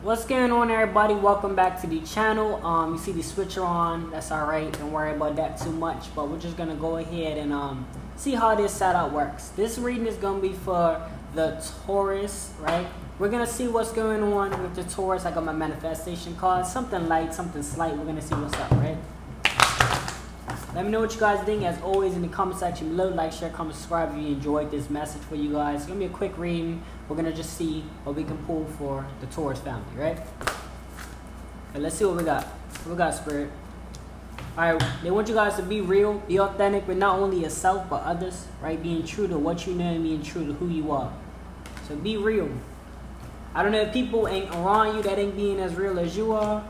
What's going on, everybody? Welcome back to the channel. You see the switcher on. That's all right. Don't worry about that too much. But we're just gonna go ahead and see how this setup works. This reading is gonna be for the Taurus, right? We're gonna see what's going on with the Taurus. I got my manifestation card. Something light, something slight. We're gonna see what's up, right? Let me know what you guys think, as always, in the comment section below. Like, share, comment, subscribe if you enjoyed this message for you guys. It's gonna be a quick reading. We're gonna just see what we can pull for the Taurus family, right? Okay, let's see what we got. What we got, Spirit? All right, they want you guys to be real, be authentic with not only yourself but others, right? Being true to what you know and being true to who you are. So be real. I don't know if people ain't around you that ain't being as real as you are,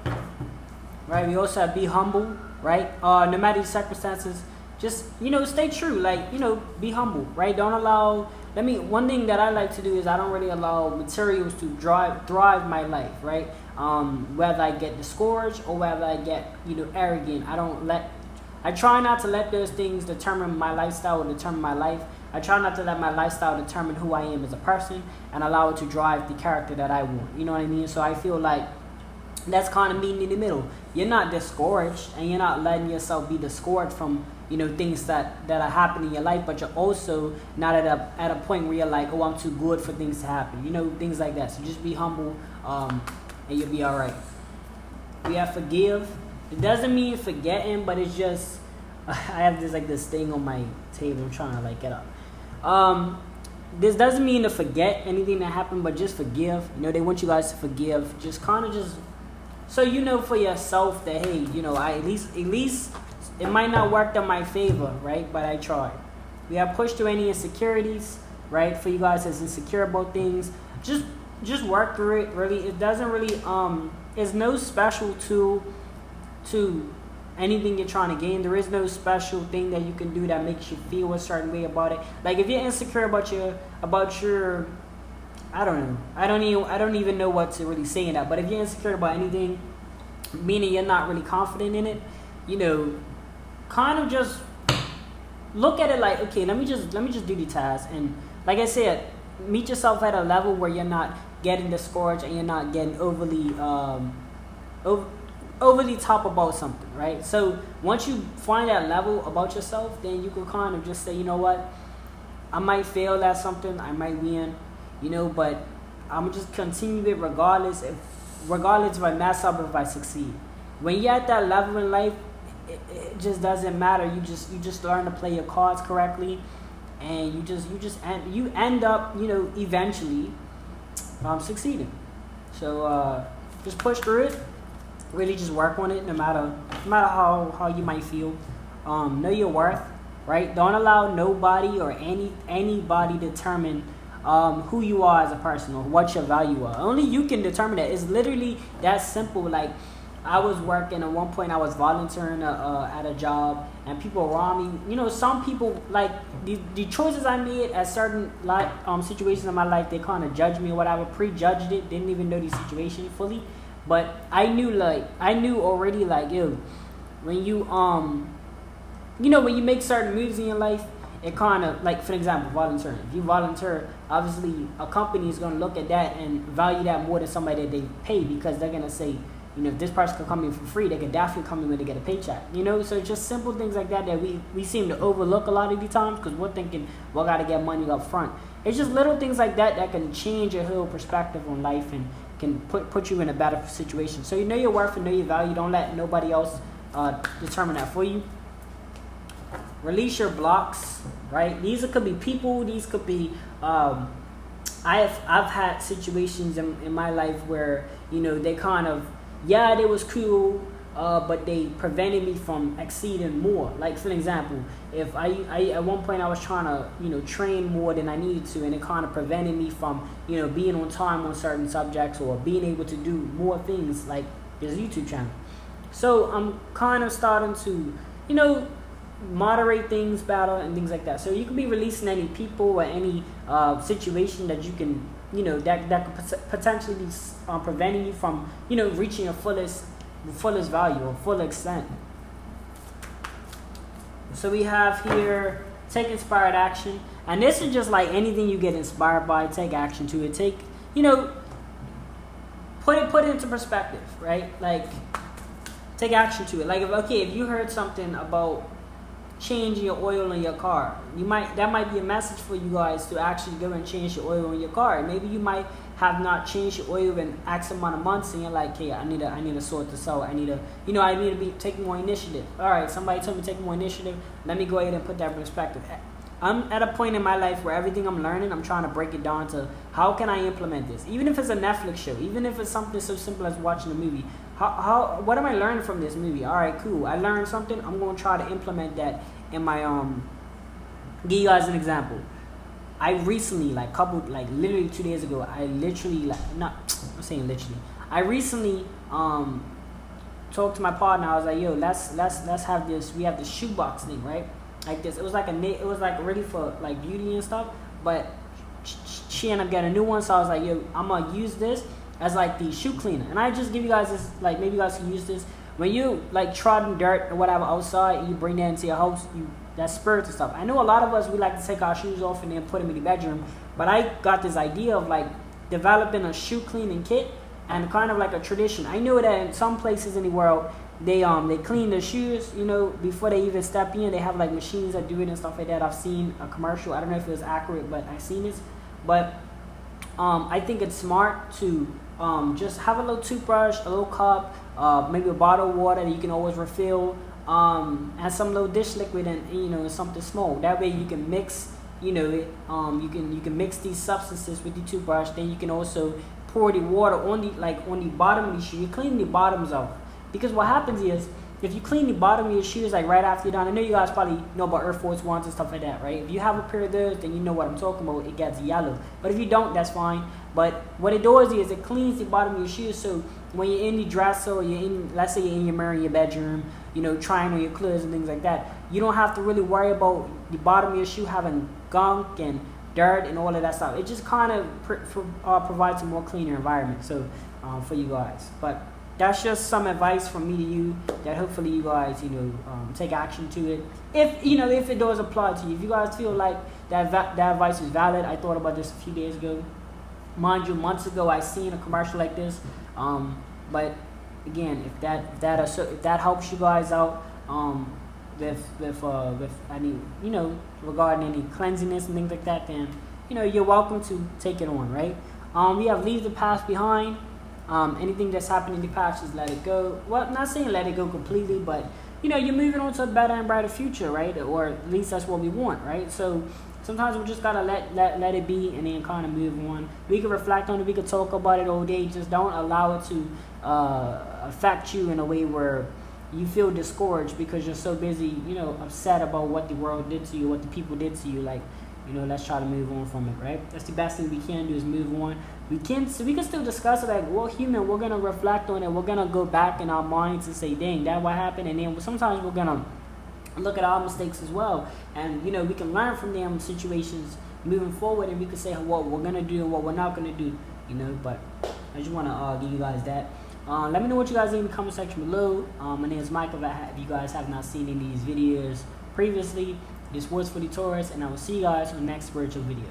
right? We also have be humble, right? No matter the circumstances, just, stay true. Like, be humble, right? Don't allow, one thing that I like to do is I don't really allow materials to drive my life, right? Whether I get discouraged or whether I get, arrogant. I try not to let those things determine my lifestyle or determine my life. I try not to let my lifestyle determine who I am as a person and allow it to drive the character that I want. You know what I mean? So I feel like that's kind of meeting in the middle. You're not discouraged and you're not letting yourself be discouraged from, things that are happening in your life, but you're also not at a point where you're like, oh, I'm too good for things to happen. Things like that. So just be humble and you'll be all right. We have forgive. It doesn't mean forgetting, but it's just, I have this thing on my table. I'm trying to get up. This doesn't mean to forget anything that happened, but just forgive. They want you guys to forgive. Just kind of just, so for yourself that, hey, I at least it might not work in my favor, right? But I tried. We have pushed through any insecurities, right? For you guys that's insecure about things, just work through it. Really, it doesn't really it's no special to anything you're trying to gain. There is no special thing that you can do that makes you feel a certain way about it. Like if you're insecure about your I don't know. I don't even know what to really say in that. But if you're insecure about anything, meaning you're not really confident in it, kind of just look at it like, okay, let me just do the task. And like I said, meet yourself at a level where you're not getting discouraged and you're not getting overly top about something, right? So once you find that level about yourself, then you can kind of just say, you know what, I might fail at something, I might win, but I'm just continue it regardless if I mess up or if I succeed. When you're at that level in life, it just doesn't matter. You just learn to play your cards correctly, and you end up eventually succeeding. So just push through it. Really just work on it, no matter how you might feel. Know your worth, right? Don't allow nobody or anybody determine who you are as a person or what your value are. Only you can determine that. It's literally that simple. Like I was working at one point, I was volunteering at a job, and people around me, some people, like the choices I made at certain situations in my life, they kind of judged me or whatever, prejudged it, didn't even know the situation fully. But I knew already, yo, when you when you make certain moves in your life, it kind of, like, for example, volunteering. If you volunteer, obviously a company is going to look at that and value that more than somebody that they pay, because they're going to say, if this person could come in for free, they could definitely come in when they get a paycheck. So it's just simple things like that we seem to overlook a lot of the times, because we're thinking, well, I got to get money up front. It's just little things like that can change your whole perspective on life and can put you in a better situation. So you know your worth and know your value. Don't let nobody else determine that for you. Release your blocks, right? These could be people. These could be I've had situations in my life where they kind of, they was cool, but they prevented me from exceeding more. Like, for example, if I at one point I was trying to train more than I needed to, and it kind of prevented me from being on time on certain subjects or being able to do more things like this YouTube channel. So I'm kind of starting to moderate things better and things like that. So you can be releasing any people or any situation that you can that could potentially be preventing you from reaching your fullest value or full extent. So we have here, take inspired action, and this is just like anything you get inspired by, take action to it. Take put it into perspective, right? Like, take action to it. Like, if you heard something about changing your oil in your car, that might be a message for you guys to actually go and change your oil in your car. Maybe you might have not changed your oil in X amount of months, and you're like, hey, I need to sort this out. I need to be taking more initiative. All right, somebody told me to take more initiative. Let me go ahead and put that in perspective. I'm at a point in my life where everything I'm learning, I'm trying to break it down to how can I implement this? Even if it's a Netflix show, even if it's something so simple as watching a movie. What am I learning from this movie? All right, cool. I learned something. I'm going to try to implement that in my give you guys an example. I recently, literally 2 days ago, I recently talked to my partner. I was like, yo, let's have this. We have the shoebox thing, right? Like this. It was like really for like beauty and stuff. But she ended up getting a new one, so I was like, yo, I'm gonna use this as like the shoe cleaner. And I just give you guys this, like maybe you guys can use this when you like trodden dirt or whatever outside, and you bring that into your house. That's spirits and stuff. I know a lot of us, we like to take our shoes off and then put them in the bedroom, but I got this idea of like developing a shoe cleaning kit and kind of like a tradition. I know that in some places in the world, they clean their shoes, before they even step in. They have like machines that do it and stuff like that. I've seen a commercial. I don't know if it was accurate, but I've seen this. But I think it's smart to just have a little toothbrush, a little cup, maybe a bottle of water that you can always refill, and some little dish liquid, and something small. That way you can mix, you can mix these substances with the toothbrush. Then you can also pour the water on the bottom of the shoe. You clean the bottoms off, because what happens is if you clean the bottom of your shoes like right after you're done. I know you guys probably know about Air Force Ones and stuff like that, right? If you have a pair of those, then you know what I'm talking about. It gets yellow. But if you don't, that's fine. But what it does is it cleans the bottom of your shoes. So when you're in the dresser, or let's say you're in your mirror in your bedroom, trying on your clothes and things like that, you don't have to really worry about the bottom of your shoe having gunk and dirt and all of that stuff. It just kind of provides a more cleaner environment. So for you guys, but that's just some advice from me to you that hopefully you guys, take action to it. If it does apply to you, if you guys feel like that advice is valid. I thought about this a few days ago. Mind you, months ago I seen a commercial like this. But again, if that helps you guys out, with any, regarding any cleanliness and things like that, then you're welcome to take it on, right? We have leave the past behind. Anything that's happened in the past, just let it go. Well, I'm not saying let it go completely, but you're moving on to a better and brighter future, right? Or at least that's what we want, right? So sometimes we just gotta let it be, and then kind of move on. We can reflect on it, we can talk about it all day. Just don't allow it to affect you in a way where you feel discouraged because you're so busy, upset about what the world did to you, what the people did to you. Like, let's try to move on from it, right? That's the best thing we can do, is move on. We can still discuss it, like, we're human, we're gonna reflect on it, we're gonna go back in our minds and say, dang, that what happened, and then sometimes we're gonna look at our mistakes as well, and we can learn from them situations moving forward, and we can say what we're gonna do and what we're not gonna do, but I just want to give you guys that. Let me know what you guys think in the comment section below. My name is Michael. If you guys have not seen any of these videos previously, this was for the Taurus, and I will see you guys on the next spiritual video.